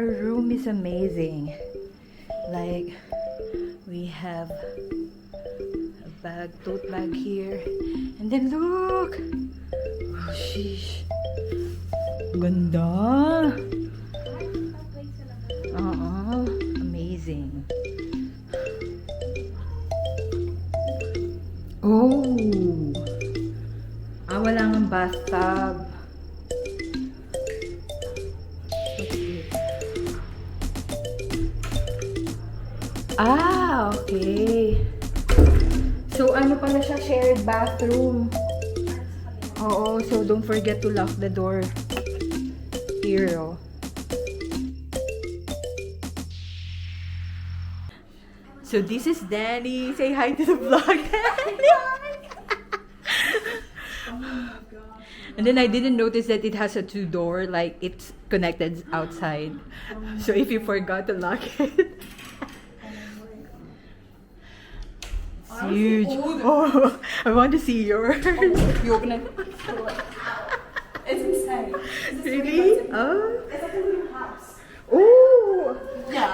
Our room is amazing. Like, we have a bag, tote bag here. And then look! Oh, sheesh. Ganda! Amazing. Oh! Wala ng bathtub. Okay. So, ano pala siya? Shared bathroom. Oo, so don't forget to lock the door. Here, oh. So, this is Danny. Say hi to the vlog, Danny. And then I didn't notice that it has a two-door, like it's connected outside. So if you forgot to lock it, it's huge. Oh, I want to see yours. You open it. It's insane. Really? Oh. It's like a little house. Oh. Yeah.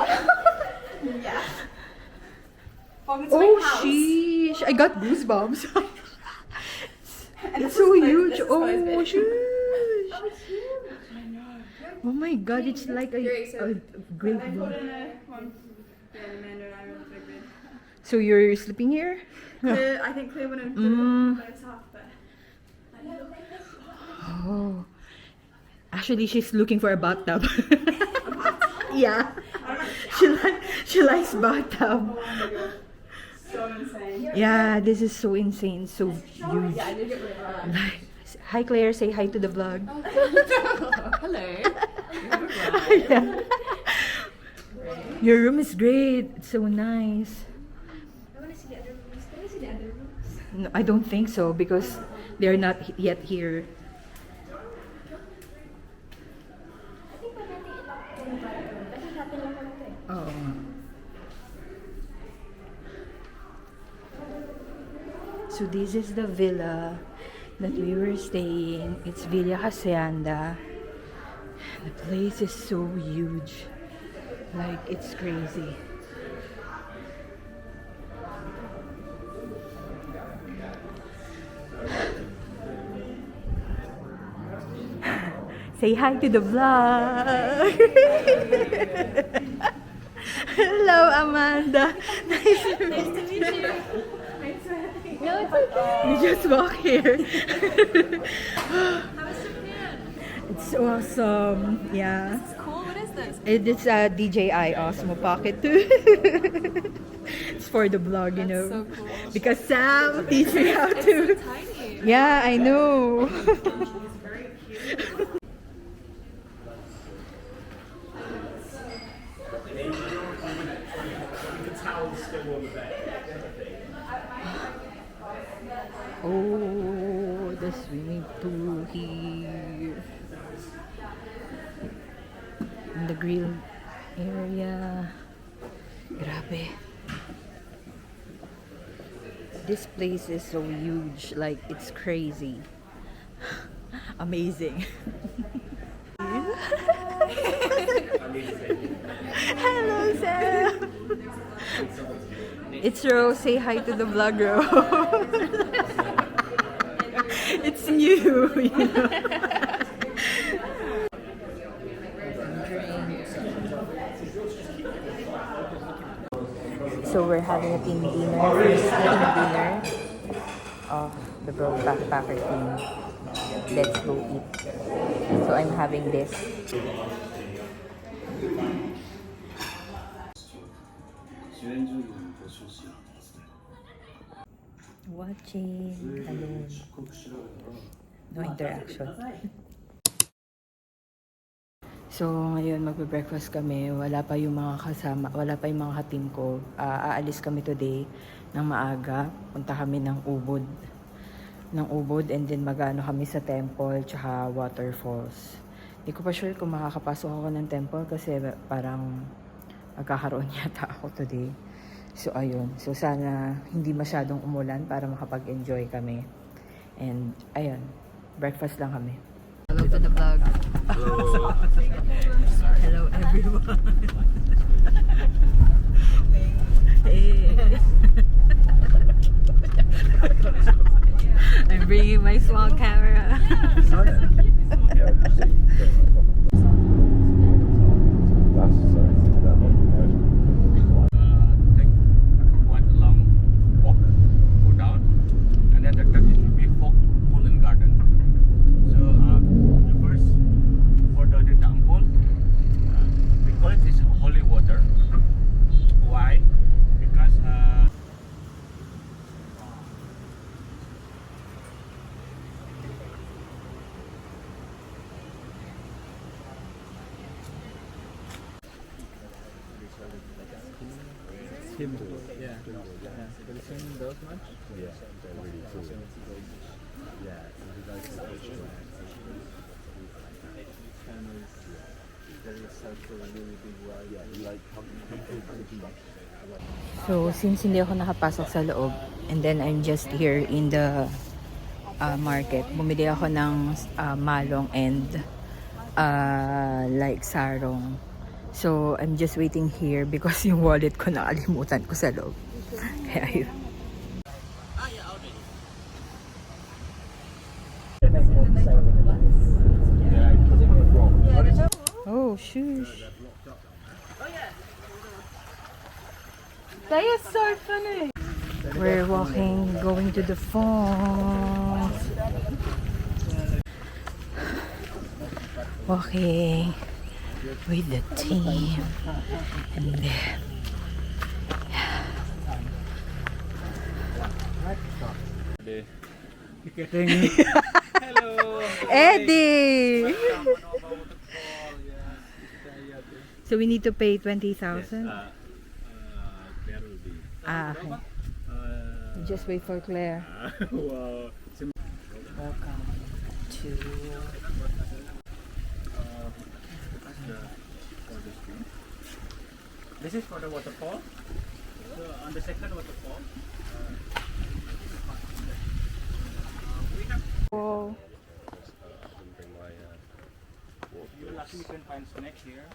Yeah. Oh, it's Oh, my house. sheesh! I got goosebumps. And It's so huge. This Oh, is sheesh! Oh, it's huge. I know. Oh my God! It's like a great I room. put in a one. Yeah, Amanda and I really took it. So you're sleeping here? Clear, I think Clear went Mm. but it's off, but. Oh. Actually, she's looking for a bathtub. Yeah. She likes bathtub. So insane. Yeah, this is so insane, so huge. Yeah, I did get really hard. Like, hi Claire, say hi to the vlog. Hello. Yeah. Your room is great. It's so nice. I want to see the other rooms. Can I see the other rooms? No, I don't think so because they're not yet here. I think we're natin i-lock yung bathroom. Kasi natin lang natin. Oh. So this is the villa that we were staying. It's Villa Hacienda. The place is so huge. Like, it's crazy. Say hi to the vlog. Hello, Amanda. Nice to meet you. No, it's okay. You just walk here. How was Japan? It's awesome. Yeah. This is cool. What is this? It's a DJI Osmo Pocket 2. It's for the vlog, you know. So cool. Because Sam teach me how It's to. so tiny. Yeah, I know. Oh, the swimming pool here. And the grill area. Grabe. This place is so huge, like it's crazy. Amazing. Hello, Sam. It's Rose. Say hi to the vlog, Rose. It's new, you know. So we're having a team dinner. First team dinner of the Bro Backpacker team. Let's go eat. So I'm having this. Watching alone. No interaction. So, ngayon magbe-breakfast kami. Wala pa yung mga kasama, wala pa yung mga ka-team ko. Aalis kami today ng maaga. Punta kami ng Ubod. And then magano kami sa temple tsaka Waterfalls. Hindi ko pa sure kung makakapasok ako ng temple kasi parang magkakaroon yata ako today. So, ayun. So, sana hindi masyadong umulan para makapag-enjoy kami. And, ayun. Breakfast lang kami. to the vlog. Hello. Hello everyone. Hey. I'm bringing my small camera. Take one long walk, go down, and then the third it will be folk pool and garden. So the first for the temple, we call it is holy water. Why? Because yeah. Will you sing those much? Yeah, they're really cool. Yeah, and we like the fish yeah, you like So since hindi ako nakapasok sa loob, and then I'm just here in the market, bumili ako ng malong and like sarong. So I'm just waiting here because yung wallet ko nakalimutan ko sa loob. Kaya yun. Oh, shush. That is so funny. We're walking, going to the falls. Walking with the team. And then, Hello. Eddie! So we need to pay 20,000? Okay. Just wait for Claire. Wow. Welcome to... This is for the waterfall. So on the second waterfall, Oh, you will actually can find snake here.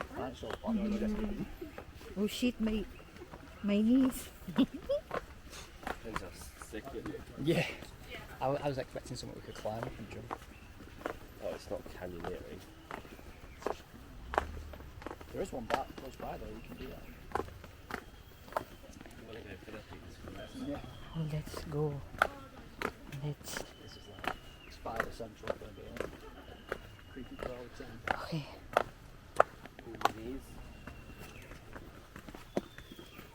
oh shit, my knees. Yeah. I was expecting something we could climb up and jump. Oh, it's not canyoneering. There is one back close by though, you can do that. Yeah. Oh, let's go. Let's... This is like Spider Central gonna be in. Creepy crawly town. Okay.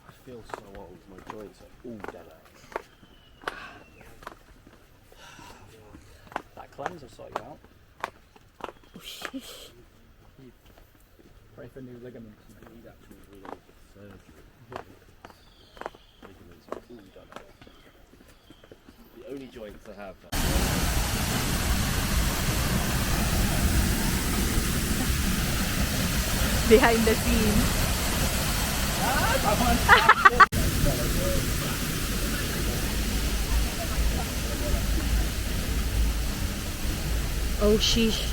I feel so old, my joints are all dead out. That cleanse will sort you out. Oh, sheesh. Pray for new ligaments. Need actual real surgery. Ligaments are all done out. The only joints I have Behind the scenes. Oh, sheesh.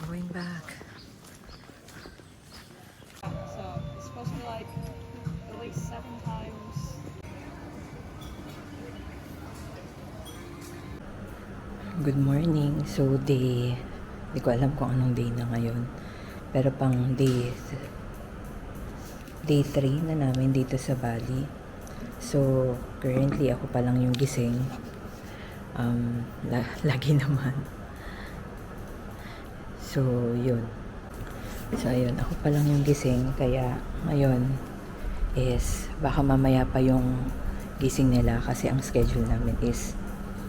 Going back. So it's supposed to be like at least 7 times. Good morning. So day, hindi ko alam kung anong day na ngayon. Pero pang day 3 na namin dito sa Bali. So, currently ako pa lang yung gising. Lagi naman. So, yun. So, ayun. Ako pa lang yung gising. Kaya, ngayon is, baka mamaya pa yung gising nila. Kasi ang schedule namin is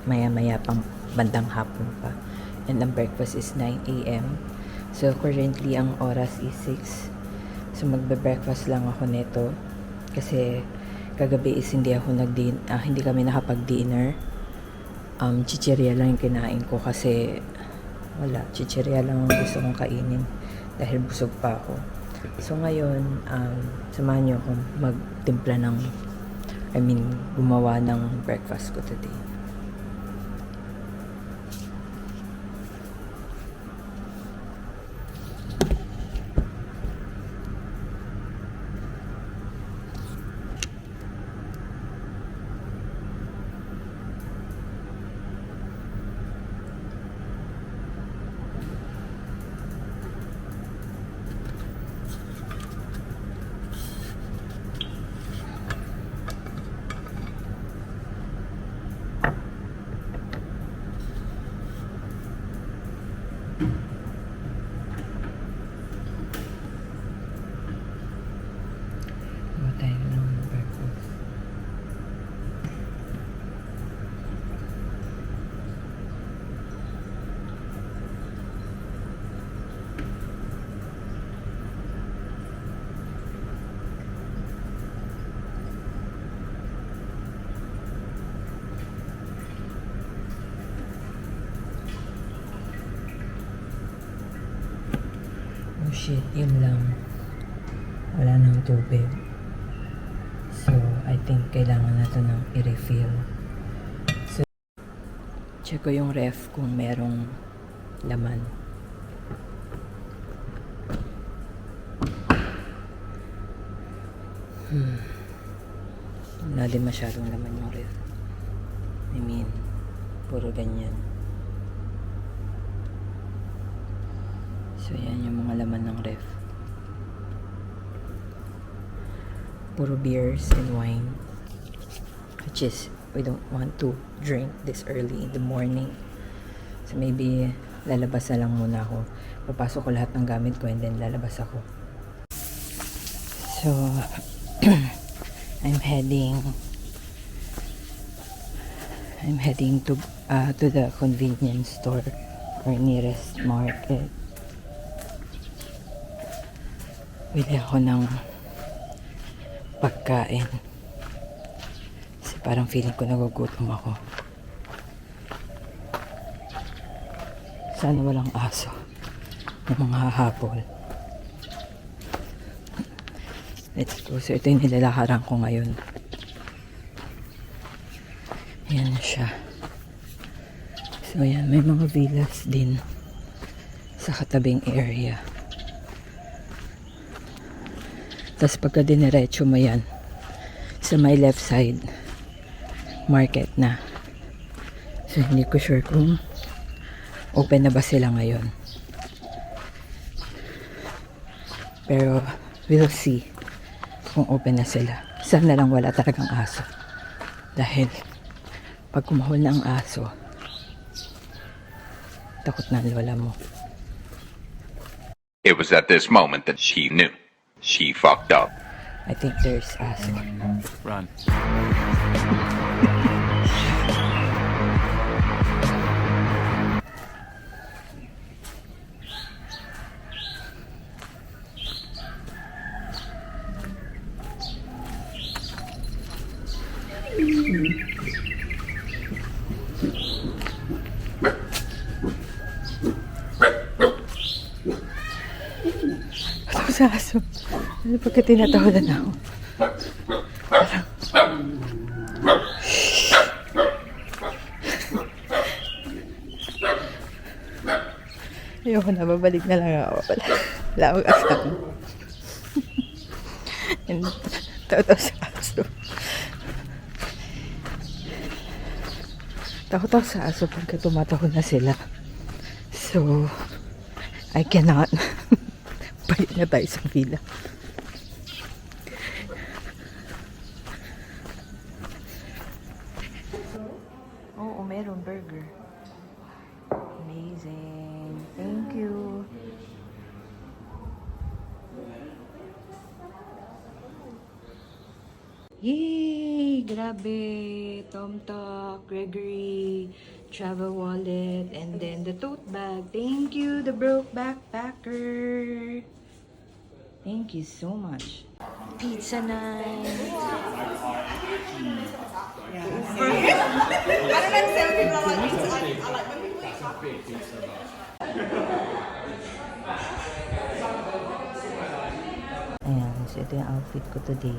maya-maya pang bandang hapon pa. And ang breakfast is 9 a.m. So, currently, ang oras is 6. So, magbe-breakfast lang ako neto. Kasi, kagabi is hindi kami nakapag-dinner. Chichirya lang yung kinain ko kasi wala. Chichirya lang ang gusto kong kainin dahil busog pa ako. So, ngayon, samahan niyo akong gumawa ng breakfast ko today. Gawa tayo ng breakfast. Oh shit, yun lang. Wala nang tubig. So, I think kailangan na ito ng i-refill. So, check ko yung ref kung merong laman. Wala din masyadong laman yung ref. I mean, puro ganyan. So, yan yung mga laman ng ref. Puro beers and wine. Which is, we don't want to drink this early in the morning. So, maybe, lalabas na lang muna ako. Papasok ko lahat ng gamit ko and then lalabas ako. So, I'm heading to the convenience store or nearest market. Bili ako ng pagkain. Kasi parang feeling ko nagugutom ako. Sana walang aso na mga hahabol. Let's go. So, ito yung nilalakaran ko ngayon. Ayan na siya. So, ayan. May mga villas din sa katabing area. Tapos pagka diniretso mo yan, sa my left side, market na. So, hindi ko sure kung open na ba sila ngayon. Pero, we'll see kung open na sila. Sana lang wala talagang aso. Dahil, pag kumahol na ang aso, takot na ang lola mo. It was at this moment that she knew. She fucked up. I think there's aso. Run. Ano sa aso? Ano pagka tinatawalan ako? Ayoko na, babalik na lang ako. Wala akong asama. Takot sa aso. Takot ako sa aso pagka tumatahol na sila. So, I cannot. Balik na tayo sa villa. Oo, meron burger. Amazing. Thank you. Yay! Grabe! Tom Talk, Gregory, travel wallet, and then the tote bag. Thank you, the broke backpacker. Thank you so much. Pizza night. Ayan, so ito yung outfit ko today.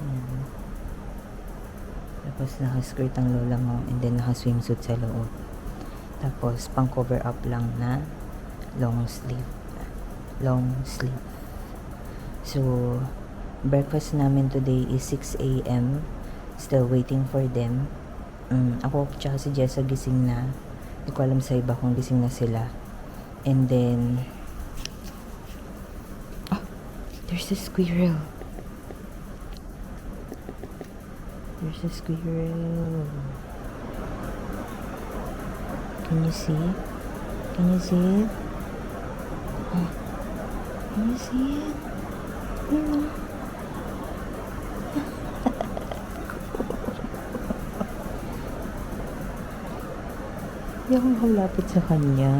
Ayan. Tapos naka-skirt ang lola mo and then naka-swimsuit sa loob. Tapos pang cover up lang na long sleeve. Long sleeve. So, breakfast namin today is 6 a.m. Still waiting for them. Ako tsaka si Jessa gising na. Hindi ko alam sa iba kung gising na sila. And then, there's a squirrel. There's a squirrel. Can you see? Can you see it? Oh. Can you see it? Hello. Hindi ako makalapit sa kanya.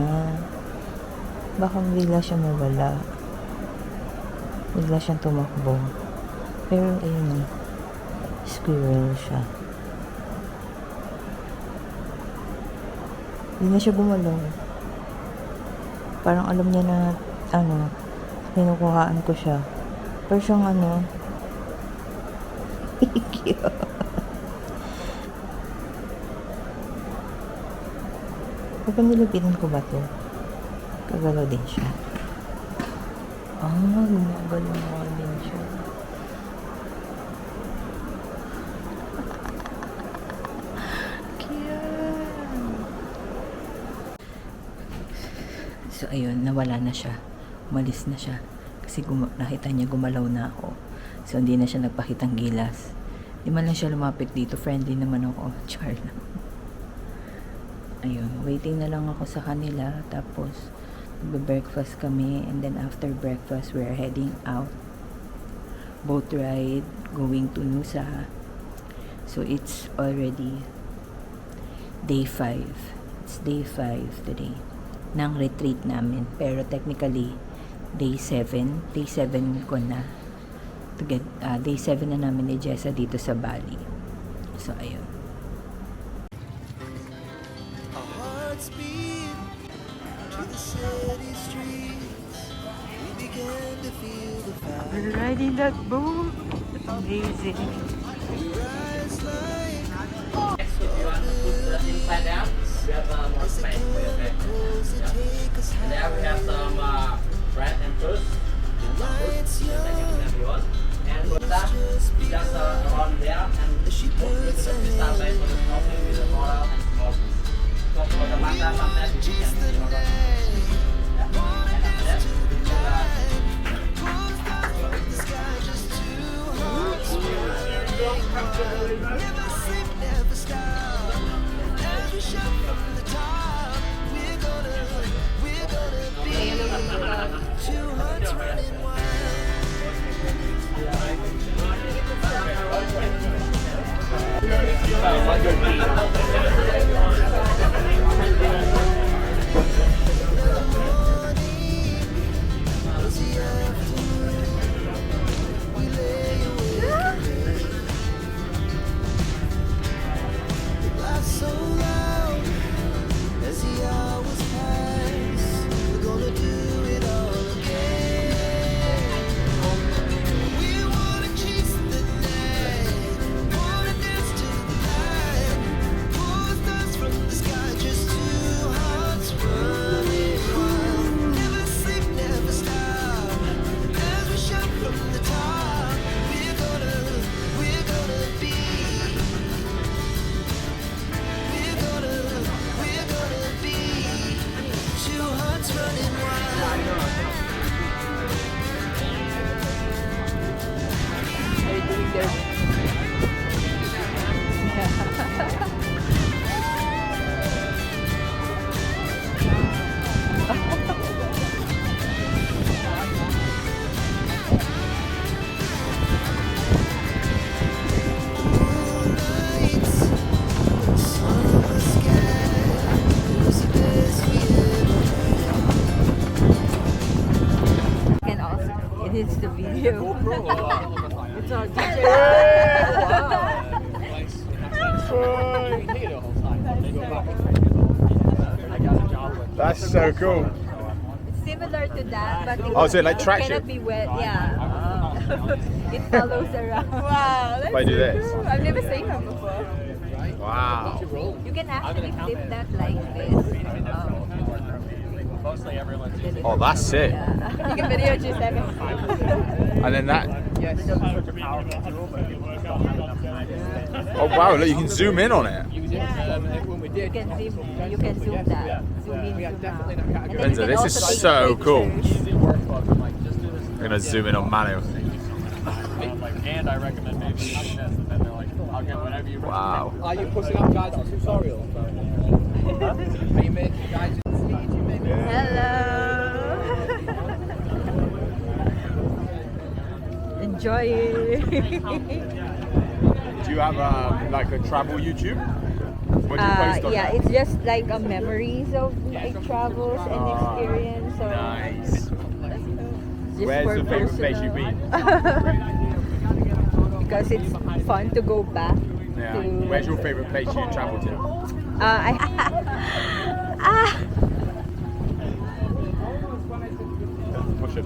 Baka bigla siya mawala. Bigla siyang tumakbo. Pero ayun, squirrel siya. Hindi na siya gumalaw. Parang alam niya na, kinukuhaan ko siya. Pero siyang cute. Kapag nilapitan ko ba ito? Kagalaw din siya. Gumagalaw din siya. So, ayun, nawala na siya. Umalis na siya. Kasi nakita niya gumalaw na ako. So, hindi na siya nagpakitang gilas. Di man lang siya lumapit dito. Friendly naman ako. Char lang. Ayun, waiting na lang ako sa kanila. Tapos, breakfast kami. And then, after breakfast, we're heading out. Boat ride. Going to Nusa. So, it's already day 5. It's day 5 today ng retreat namin. Pero technically, day 7. Day 7 ko na. Day 7 na namin ni Jessa dito sa Bali. So, ayun. Our hearts beat to the city streets. We began to feel the fire. We're riding that boat. Amazing. We rise like Next, if you want to put the inside down, we have more space for your bed. coals that take us And there we have some bread and toast. lights Second young. if you want. And for that, we just around there and She put with puts the her crystal bed for the snorkeling with the coral and small fish. So for the manta, sometimes you can see your body. Yeah. And after that, we will Pulls down the sky, just two hearts running wild. Never sleep, never stop. As we shout from the top, we're gonna be two hearts running wild. Was the afternoon, we lay awake and wait. It laughed so loud as the hours pass. We're gonna do it all again. We wanna chase the night, wanna dance to the light. you. GoPro or It's all DJ. Nice. You can hear the whole time. They go back and forth. I got a job with. That's so cool. It's similar to that, but Oh, so like it traction? cannot be wet. Yeah. It follows around. Wow. If I do this. I've never seen her before. Wow. You can actually flip that like this. Mostly everyone's Oh, that's sick. You can video G7. And then that. yes, because it's such a powerful tool, but people just don't have enough time to spend. Oh wow! Look, you can zoom in on it. Use it when we You did. can zoom that. Zoom in, We got zoom definitely out. not And then Benzo, you can this also is take so cool. pictures. Easy workbook. I'm like, just do this. I'm gonna zoom in on Manu. I'm like, and I recommend maybe this, and then they're like, I'll get whatever you recommend. Wow. Are you pushing up guys on tutorials? Are you making guys? Hello. Enjoy it. Do you have like a travel YouTube? What do you post on Yeah, that? it's just like a memories of like travels and experience. So Nice. just Where's for the favorite place you've been? Because it's fun to go back Yeah. to. Where's your favorite place you travel to? Push it.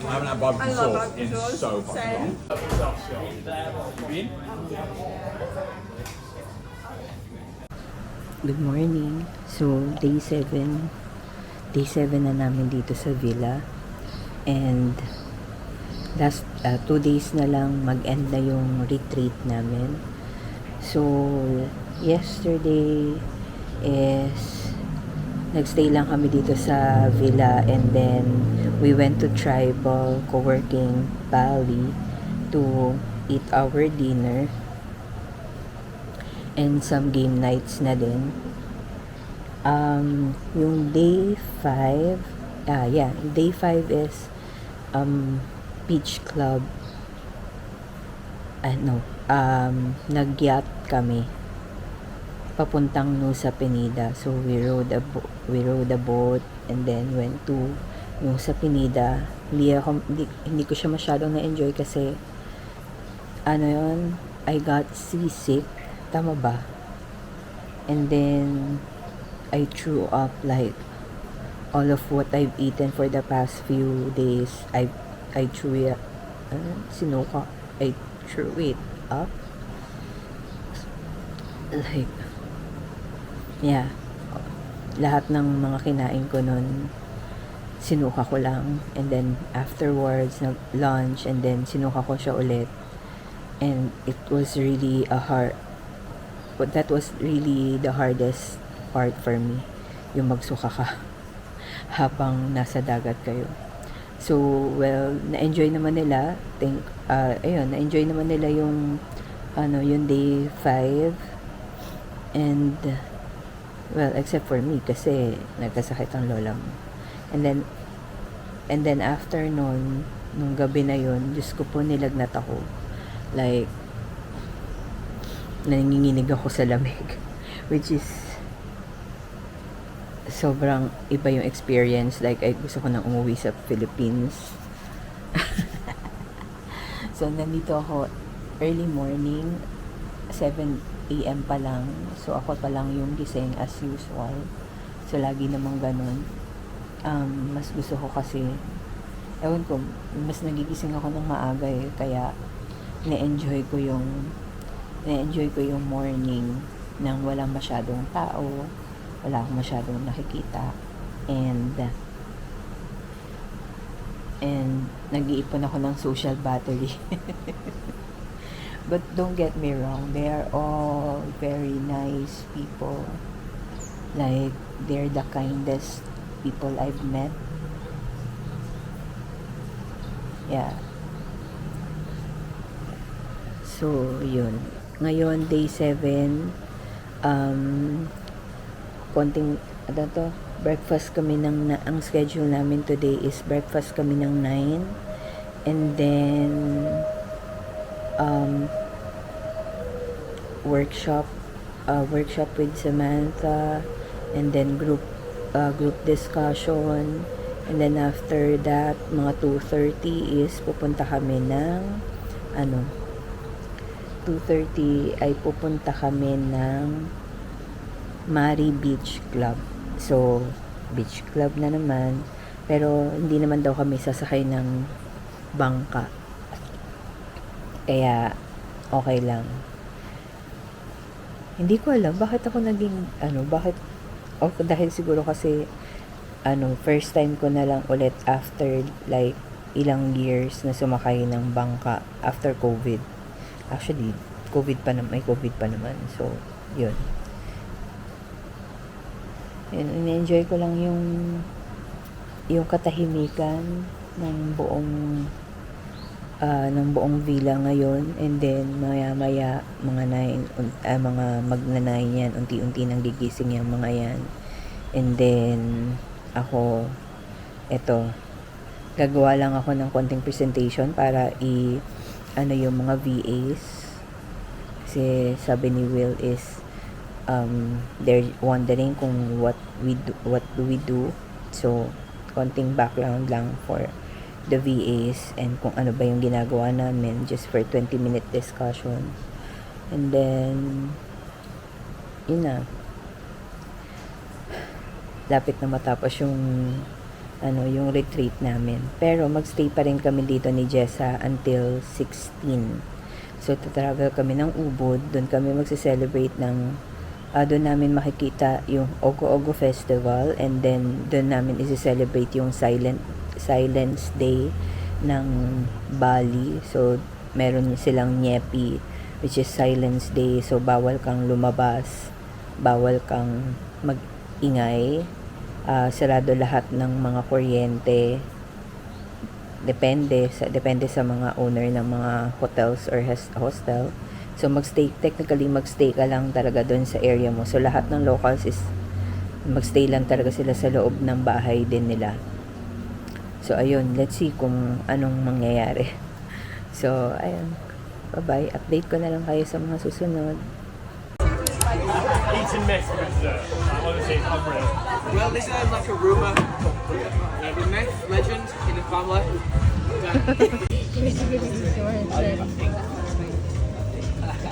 I haven't had barbecue sauce in so fucking long. Good morning. So, day 7. Day 7 na namin dito sa villa. And last 2 days na lang mag-end na yung retreat namin. So, yesterday is nagstay lang kami dito sa villa, and then we went to Tribal Co-working Bali to eat our dinner and some game nights na din. Yung day 5, day 5 is beach club. Nag-yacht kami papuntang Nusa Penida. So we rode a boat and then went to Nusa Penida. Hindi ko siya masyadong na-enjoy kasi I got seasick. Tama ba? And then I threw up like all of what I've eaten for the past few days. I threw it I threw it up. Like, yeah, lahat ng mga kinain ko nun sinuka ko lang, and then afterwards nag lunch, and then sinuka ko siya ulit, and it was really that was really the hardest part for me, yung magsuka ka habang nasa dagat kayo. So, well, na-enjoy naman nila. Na-enjoy naman nila yung yung day 5. And well, except for me kasi nagkasakit ang lola mo. And then after nun, nung gabi na yun, Diyos ko po, nilagnat ako. Like, nanginginig ako sa lamig. Which is sobrang iba yung experience. Like, ay gusto ko nang umuwi sa Philippines. So, nandito ako early morning, 7 AM pa lang. So, ako pa lang yung gising as usual. So, lagi namang ganun. Mas gusto ko kasi, ewan ko, mas nagigising ako ng maaga eh. Kaya, na-enjoy ko yung morning nang walang masyadong tao, wala akong masyadong nakikita. And And nag-iipon ako ng social battery. But don't get me wrong, they are all very nice people. Like, they're the kindest people I've met. Yeah. So, yun. Ngayon, day 7. Konting, ano to, breakfast kami ang schedule namin today is breakfast kami ng 9. And then, workshop with Samantha, and then group discussion, and then after that mga 2:30 is pupunta kami ng 2:30 ay pupunta kami ng Mari Beach Club. So beach club na naman, pero hindi naman daw kami sasakay ng bangka, kaya okay lang. Hindi ko alam bakit ako naging dahil siguro kasi first time ko na lang ulit after like ilang years na sumakay ng bangka after COVID. Actually, may COVID pa naman. So, yun. In-enjoy ko lang yung katahimikan ng buong villa ngayon, and then maya-maya mga magna-9 yan, unti-unti nang gigising yung mga yan. And then ako, gagawa lang ako ng konting presentation para yung mga VAs, kasi sabi ni Will is they're wondering kung what do we do. So konting background lang for the VAs and kung ano ba yung ginagawa namin, just for 20-minute discussion. And then yun na, lapit na matapos yung retreat namin, pero magstay pa rin kami dito ni Jessa until 16. So travel kami ng Ubud, doon kami magse-celebrate ng doon namin makikita yung Ogo Festival, and then doon namin isi-celebrate yung Silence Day ng Bali. So meron silang Nyepi, which is Silence Day. So bawal kang lumabas, bawal kang magingay, sarado lahat ng mga kuryente. Depende sa mga owner ng mga hotels or hostel. So technically magstay ka lang talaga doon sa area mo. So lahat ng locals is magstay lang talaga sila sa loob ng bahay din nila. So ayun, let's see kung anong mangyayari. So ayun, bye-bye. Update ko na lang kayo sa mga susunod. Eating mess for dessert. Honestly, it's unreal. Well, this is like a rumour. The myth, legend in the family.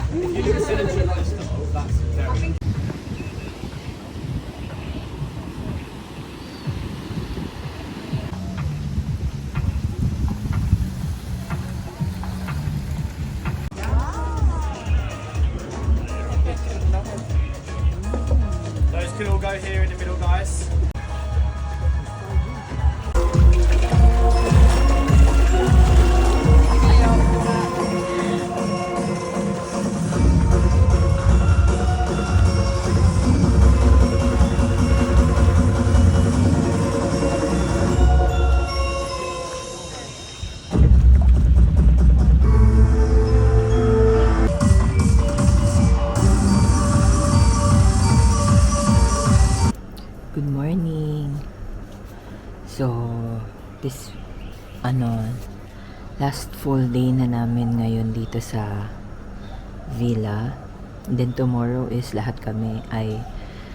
If you consider to lifestyle, that's very. Those could all go here in the middle, guys. Good morning. So, this last full day na namin ngayon dito sa villa. And then tomorrow is lahat kami ay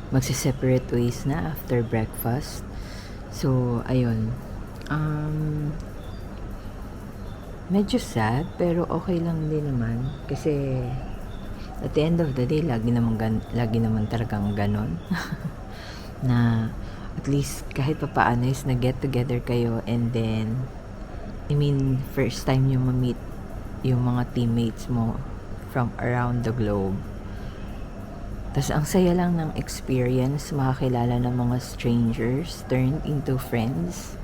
magse-separate ways na after breakfast. So, ayun. Medyo sad, pero okay lang din naman kasi at the end of the day, lagi naman talagang ganon. Na at least kahit papaano is na-get together kayo, and then first time nyo ma-meet yung mga teammates mo from around the globe. Tas ang saya lang ng experience, makakilala ng mga strangers turned into friends.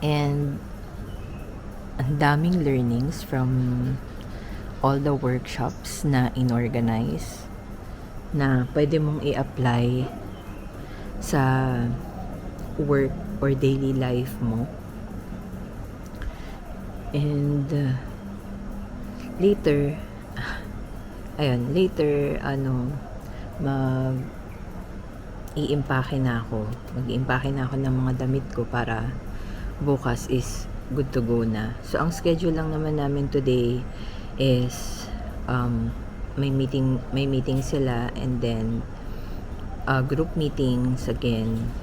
And ang daming learnings from all the workshops na inorganize na pwede mong i-apply sa work or daily life mo. And later mag-iimpake na ako ng mga damit ko para bukas is good to go na. So ang schedule lang naman namin today is may meeting sila, and then group meetings again,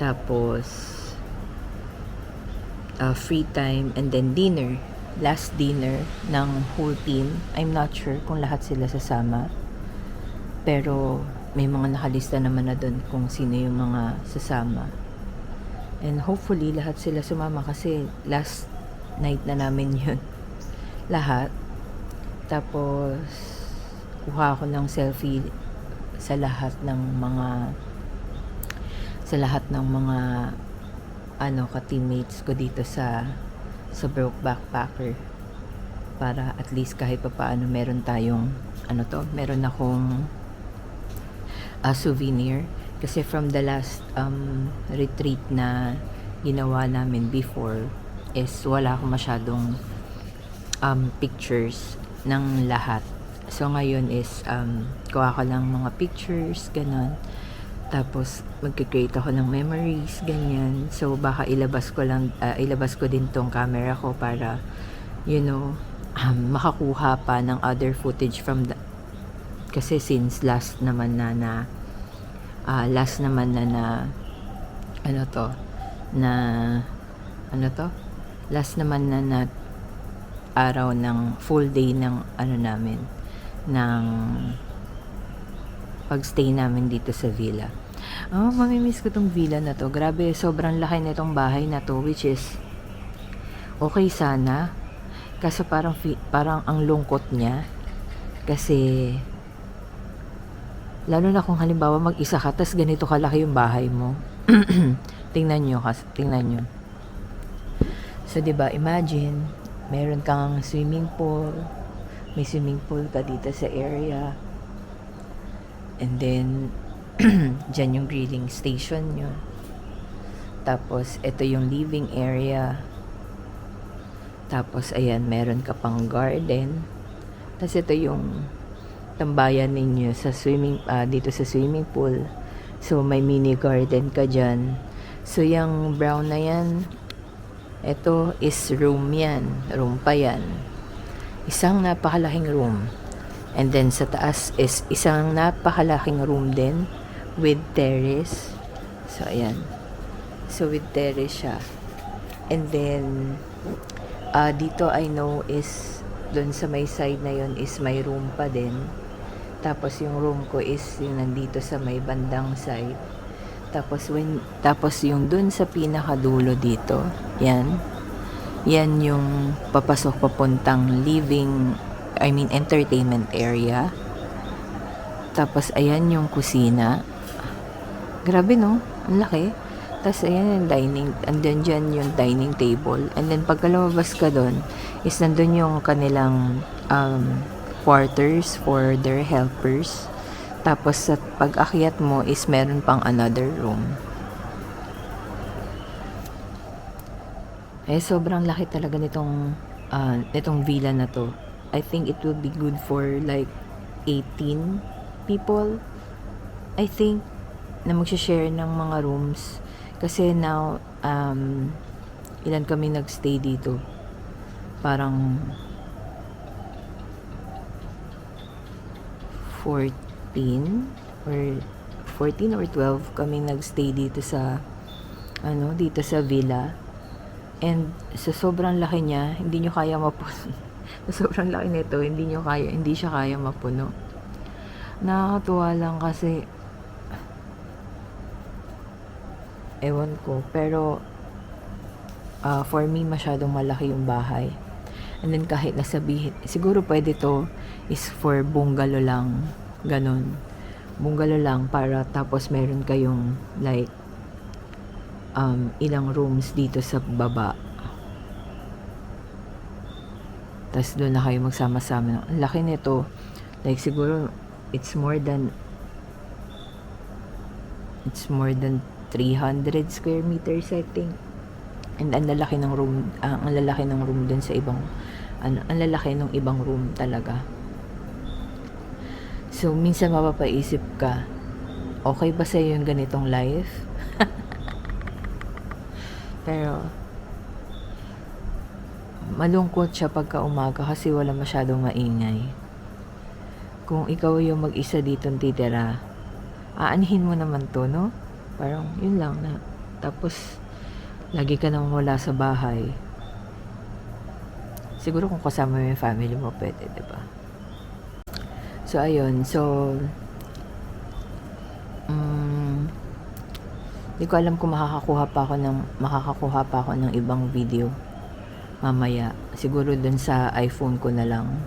tapos free time, and then last dinner ng whole team. I'm not sure kung lahat sila sasama, pero may mga nakalista naman na dun kung sino yung mga sasama, and hopefully lahat sila sumama kasi last night na namin yun lahat. Tapos kuha ako ng selfie sa lahat ng mga ka-teammates ko dito sa Broke Backpacker, para at least kahit papaano meron akong souvenir, kasi from the last retreat na ginawa namin before is wala akong masyadong pictures ng lahat. So ngayon is kuha ko lang mga pictures, ganon. Tapos magke-create ako ng memories, ganyan. So baka ilabas ko din tong camera ko para makakuha pa ng other footage from kasi since last naman na araw ng full day ng ng pagstay namin dito sa villa. Mamimiss ko tong villa na to. Grabe, sobrang laki nitong bahay na to, which is okay sana. Kaso parang ang lungkot niya. Kasi lalo na kung halimbawa mag-isa ka, tas ganito kalaki yung bahay mo. Tingnan nyo. So, diba, imagine, meron kang swimming pool. May swimming pool ka dito sa area. And then, dyan yung grilling station nyo. Tapos, ito yung living area. Tapos, ayan, meron ka pang garden. Tapos, ito yung tambayan ninyo sa dito sa swimming pool. So, may mini garden ka dyan. So, yung brown na yan, ito is room yan. Room pa yan. Isang napakalaking room. And then sa taas is isang napakalaking room din with terrace. So, ayan. So, with terrace siya. And then, dito I know is, dun sa may side na yun is may room pa din. Tapos yung room ko is yung nandito sa may bandang side. Tapos yung dun sa pinakadulo dito, yan yung papasok papuntang entertainment area. Tapos ayan yung kusina. Grabe no, ang laki. Tapos ayan yung dining, and then dyan yung dining table. And then pagka lumabas ka dun, is nandun yung kanilang quarters for their helpers. Tapos sa pag-akyat mo is meron pang another room. Sobrang laki talaga nitong villa na to. I think it will be good for like 18 people. I think na mag-share ng mga rooms. Kasi now, ilan kami nagstay dito? Parang 14 or 12 kami nagstay dito sa villa. And sa sobrang laki niya, hindi nyo kaya mapuno. Sa sobrang laki nito, hindi siya kaya mapuno. Nakakatuwa lang kasi ewan ko, pero for me masyadong malaki yung bahay. And then kahit nasabihin, siguro pwede to is for bungalow lang, ganun. Bungalow lang para tapos meron kayong like ilang rooms dito sa baba. Tapos doon na kayo magsama-sama. Ang laki nito. Like siguro it's more than 300 square meters, I think. And ang lalaki ng room, doon sa ibang ang lalaki ng ibang room talaga. So minsan mapapaisip ka, okay ba sa'yo yung ganitong life? Pero malungkot siya pagka umaga kasi wala masyadong maingay. Kung ikaw yung mag-isa dito titira, aanhin mo naman to, no? Parang yun lang na. Tapos lagi ka nang wala sa bahay. Siguro kung kasama mo yung family mo, pwede, diba? So ayun, hindi ko alam kung makakakuha pa ako ng ibang video mamaya. Siguro dun sa iPhone ko na lang.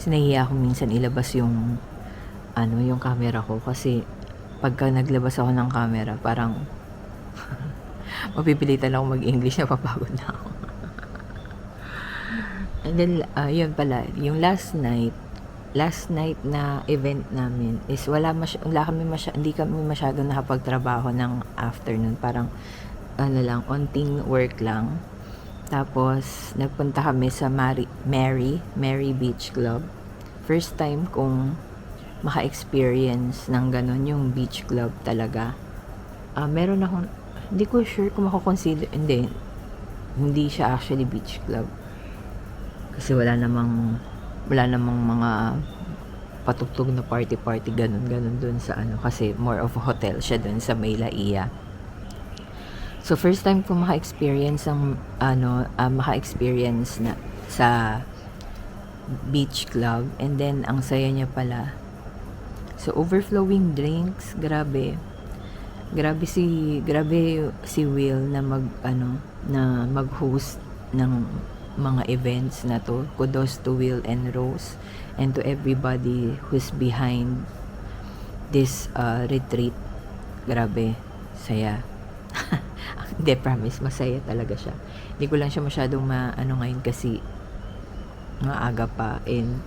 Sinahiya ako minsan ilabas yung camera ko kasi pagka naglabas ako ng camera, parang mapipilitan ako mag-English, napapagod na ako. And then, yun pala, yung last night na event namin is hindi kami masyado nakapagtrabaho ng afternoon. Parang, onting work lang. Tapos, nagpunta kami sa Mary Beach Club. First time kong maka-experience ng ganun, yung beach club talaga. Meron akong, hindi ko sure kung mako-consider, hindi siya actually beach club. Kasi wala namang mga patugtog na party ganun dun sa kasi more of a hotel siya dun sa Maylaiya. So first time ko maka-experience na sa beach club, and then ang saya niya pala. So overflowing drinks, grabe si Will na mag-host ng mga events na to. Kudos to Will and Rose and to everybody who's behind this retreat. Grabe, saya. Hindi, promise, masaya talaga siya. Hindi ko lang siya masyadong ngayon kasi maaga pa, and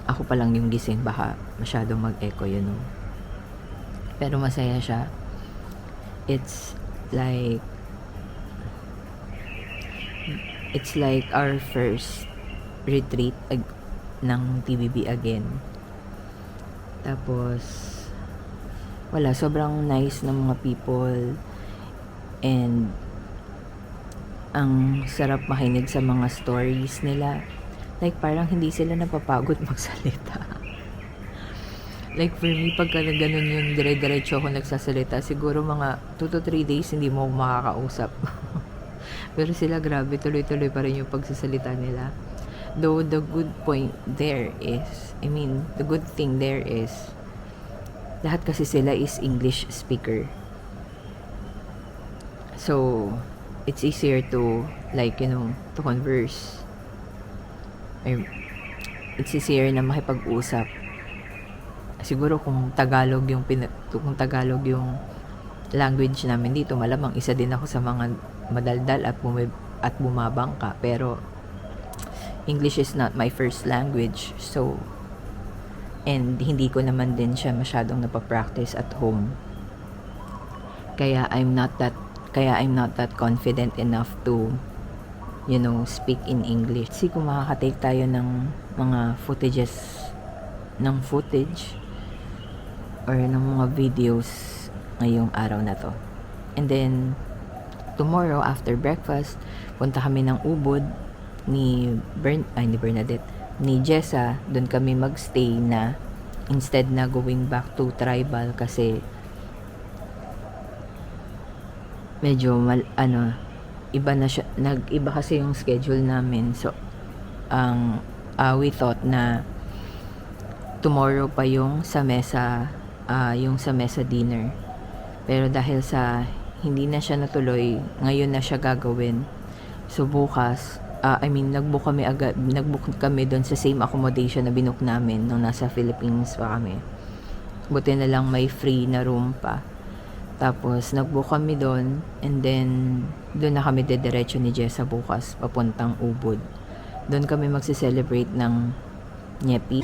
ako pa lang yung gising, baka masyadong mag-echo, pero masaya siya. It's like our first retreat ng TBB again. Tapos sobrang nice ng mga people, and ang sarap makinig sa mga stories nila. Like parang hindi sila napapagod magsalita. Like for me, pagka ganun yung dire-diretso ako nagsasalita, siguro mga 2 to 3 days hindi mo makakausap. Pero sila, grabe, tuloy-tuloy pa rin yung pagsasalita nila. Though the good thing there is lahat kasi sila is English speaker. So it's easier to to converse. It's easier na makipag-usap. Siguro kung Tagalog yung language namin dito, malamang isa din ako sa mga madaldal at bumabangka, pero English is not my first language. So, and hindi ko naman din siya masyadong napapractice at home. Kaya I'm not that confident enough to speak in English. Kasi kung makaka-take tayo ng mga footage or ng mga videos ngayong araw na to. And then tomorrow after breakfast, punta kami ng Ubud ni Bernadette, ni Jessa. Doon kami magstay na instead na going back to tribal kasi medyo iba na siya, nag-iba kasi yung schedule namin. So we thought na tomorrow pa yung sa mesa dinner, pero dahil sa hindi na siya natuloy, ngayon na siya gagawin. So bukas, nag-book kami doon sa same accommodation na binook namin nung nasa Philippines pa kami. Buti na lang may free na room pa. Tapos, nag-book kami doon. And then, doon na kami dediretso ni Jessa bukas, papuntang Ubud. Doon kami magse-celebrate ng Nyepi.